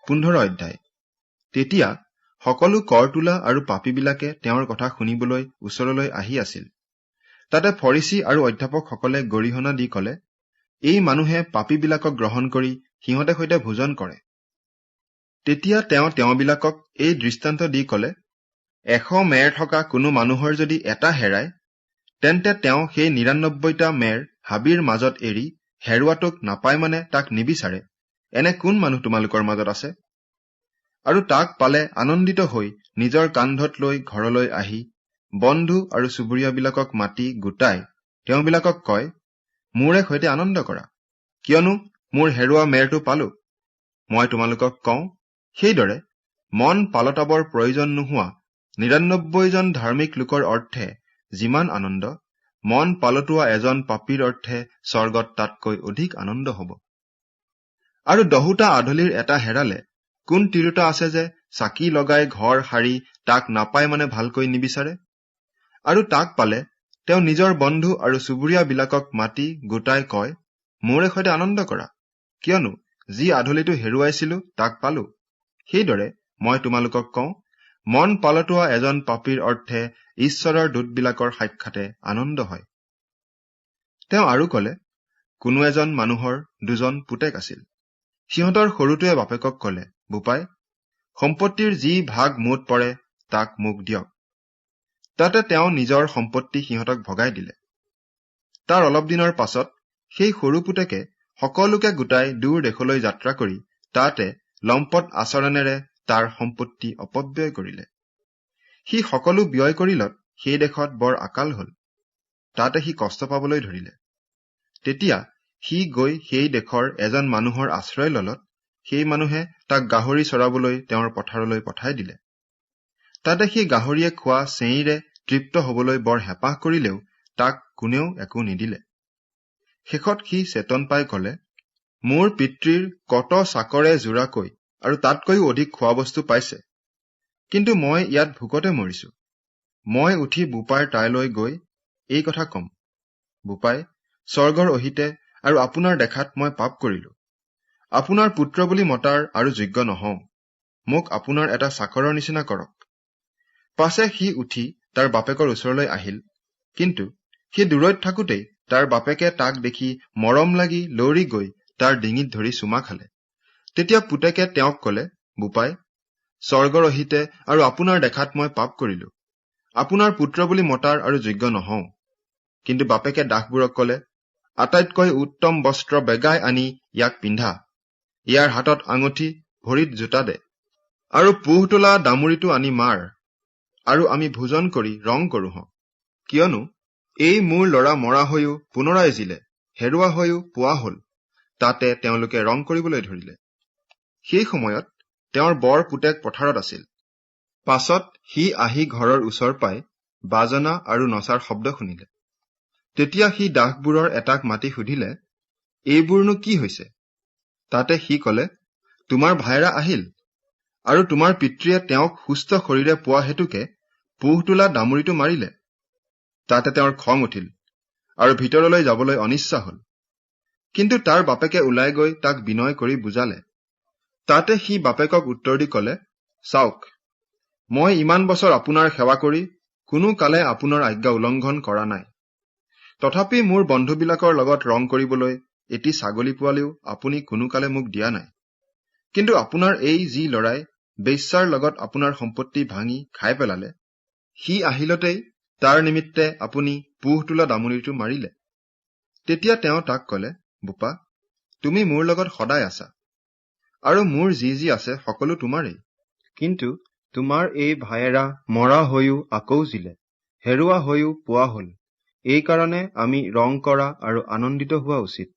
15 অধ্যায়। তেতিয়া সকলো কৰ তোলা আৰু পাপীবিলাকে তেওঁৰ কথা শুনিবলৈ ওচৰলৈ আহি আছিল। তাতে ফৰিচী আৰু অধ্যাপকসকলে গৰিহণা দি কলে, এই মানুহে পাপীবিলাকক গ্ৰহণ কৰি সিহঁতে সৈতে ভোজন কৰে। তেতিয়া তেওঁবিলাকক এই দৃষ্টান্ত দি কলে, 100 মেৰ থকা কোনো মানুহৰ যদি এটা হেৰায়, তেন্তে তেওঁ সেই 99টা মেৰ হাবিৰ মাজত এৰি হেৰুৱাটোক নাপায় মানে তাক নিবিচাৰে, এনে কোন মানুহ তোমালোকৰ মাজত আছে? আৰু তাক পালে আনন্দিত হৈ নিজৰ কান্ধত লৈ ঘৰলৈ আহি বন্ধু আৰু চুবুৰীয়াবিলাকক মাতি গোটাই তেওঁবিলাকক কয়, মোৰে সৈতে আনন্দ কৰা, কিয়নো মোৰ হেৰুৱা মেৰটো পালো। মই তোমালোকক কওঁ, সেইদৰে মন পালতাবৰ প্ৰয়োজন নোহোৱা 99 জন ধাৰ্মিক লোকৰ অৰ্থে যিমান আনন্দ, মন পালতোৱা এজন পাপীৰ অৰ্থে স্বৰ্গত তাতকৈ অধিক আনন্দ হব। আৰু 10টা আধলিৰ এটা হেৰালে কোন তিৰোতা আছে যে চাকি লগাই ঘৰ সাৰি তাক নাপায় মানে ভালকৈ নিবিচাৰে? আৰু তাক পালে তেওঁ নিজৰ বন্ধু আৰু চুবুৰীয়াবিলাকক মাতি গোটাই কয়, মোৰে সৈতে আনন্দ কৰা, কিয়নো যি আধলিটো হেৰুৱাইছিলো তাক পালো। সেইদৰে মই তোমালোকক কওঁ, মন পালতোৱা এজন পাপীৰ অৰ্থে ঈশ্বৰৰ দূতবিলাকৰ সাক্ষাতে আনন্দ হয়। তেওঁ আৰু কলে, কোনো এজন মানুহৰ 2জন পুতেক আছিল। সিহঁতৰ সৰুটোৱে বাপেকক কলে, বোপাই, সম্পত্তিৰ যি ভাগ মুঠ পৰে তাক মোক দিয়ক। তাতে তেওঁ নিজৰ সম্পত্তি সিহঁতক ভগাই দিলে। তাৰ অলপ দিনৰ পাছত সেই সৰু পুতেকে সকলোকে গোটাই দূৰ দেশলৈ যাত্ৰা কৰি তাতে লম্পট আচৰণেৰে তাৰ সম্পত্তি অপব্যয় কৰিলে। সি সকলো ব্যয় কৰিলত সেই দেশত বৰ আকাল হল। তাতে সি কষ্ট পাবলৈ ধৰিলে। তেতিয়া সি গৈ সেই দেশৰ এজন মানুহৰ আশ্ৰয় ললত সেই মানুহে তাক গাহৰি চৰাবলৈ তেওঁৰ পথাৰলৈ পঠাই দিলে। তাতে সি গাহৰিয়ে খোৱা চেঁইৰে তৃপ্ত হবলৈ বৰ হেঁপাহ কৰিলেও তাক কোনেও একো নিদিলে। শেষত সি চেতন পাই কলে, মোৰ পিতৃৰ কত চাকৰে জোৰাকৈ আৰু তাতকৈও অধিক খোৱা বস্তু পাইছে, কিন্তু মই ইয়াত ভোকতে মৰিছো। মই উঠি বোপাৰ তাইলৈ গৈ এই কথা কম, বোপাই, স্বৰ্গৰ অহিতে আৰু আপোনাৰ দেখাত মই পাপ কৰিলো। আপোনাৰ পুত্ৰ বুলি মতাৰ আৰু যোগ্য নহওঁ। মোক আপোনাৰ এটা চাকৰৰ নিচিনা কৰক। পাছে সি উঠি তাৰ বাপেকৰ ওচৰলৈ আহিল, কিন্তু সি দূৰৈত থাকোতেই তাৰ বাপেকে তাক দেখি মৰম লাগি লৰি গৈ তাৰ ডিঙিত ধৰি চুমা খালে। তেতিয়া পুতেকে তেওঁক কলে, বোপাই, স্বৰ্গৰ অহিতে আৰু আপোনাৰ দেখাত মই পাপ কৰিলো। আপোনাৰ পুত্ৰ বুলি মতাৰ আৰু যোগ্য নহওঁ। কিন্তু বাপেকে দাসবোৰক কলে, আটাইতকৈ উত্তম বস্ত্ৰ বেগাই আনি ইয়াক পিন্ধা, ইয়াৰ হাতত আঙঠি, ভৰিত জোতা দে, আৰু পোহ তোলা দামুৰিটো আনি মাৰ, আৰু আমি ভোজন কৰি ৰং কৰোঁ হওঁ। কিয়নো এই মোৰ লৰা মৰা হৈও পুনৰাই জিলে, হেৰুৱা হৈও পোৱা হল। তাতে তেওঁলোকে ৰং কৰিবলৈ ধৰিলে। সেই সময়ত তেওঁৰ বৰ পুতেক পথাৰত আছিল। পাছত সি আহি ঘৰৰ ওচৰ পাই বাজনা আৰু নচাৰ শব্দ শুনিলে। তেতিয়া সি দাসবোৰৰ এটাক মাতি সুধিলে, এইবোৰনো কি হৈছে? তাতে সি কলে, তোমাৰ ভায়েৰা আহিল, আৰু তোমাৰ পিতৃয়ে তেওঁক সুস্থ শৰীৰে পোৱা হেতুকে পোহ তোলা দামুৰিটো মাৰিলে। তাতে তেওঁৰ খং উঠিল আৰু ভিতৰলৈ যাবলৈ অনিচ্ছা হল। কিন্তু তাৰ বাপেকে ওলাই গৈ তাক বিনয় কৰি বুজালে। তাতে সি বাপেকক উত্তৰ দি কলে, চাওক, মই ইমান বছৰ আপোনাৰ সেৱা কৰি কোনো কালে আপোনাৰ আজ্ঞা উলংঘন কৰা নাই। তথাপি মোৰ বন্ধুবিলাকৰ লগত ৰং কৰিবলৈ এটি ছাগলী পোৱালিও আপুনি কোনো কালে মোক দিয়া নাই। কিন্তু আপোনাৰ এই যি লৰাই বেশ্যাৰ লগত আপোনাৰ সম্পত্তি ভাঙি খাই পেলালে, সি আহিলতেই তাৰ নিমিত্তে আপুনি পোহ তোলা দামুৰিটো মাৰিলে। তেতিয়া তেওঁ তাক কলে, বোপা, তুমি মোৰ লগত সদায় আছা, আৰু মোৰ যি যি আছে সকলো তোমাৰেই। কিন্তু তোমাৰ এই ভায়েৰা মৰা হৈও আকৌ জিলে, হেৰুৱা হৈও পোৱা হল। এই কাৰণে আমি ৰং কৰা আৰু আনন্দিত হোৱা উচিত।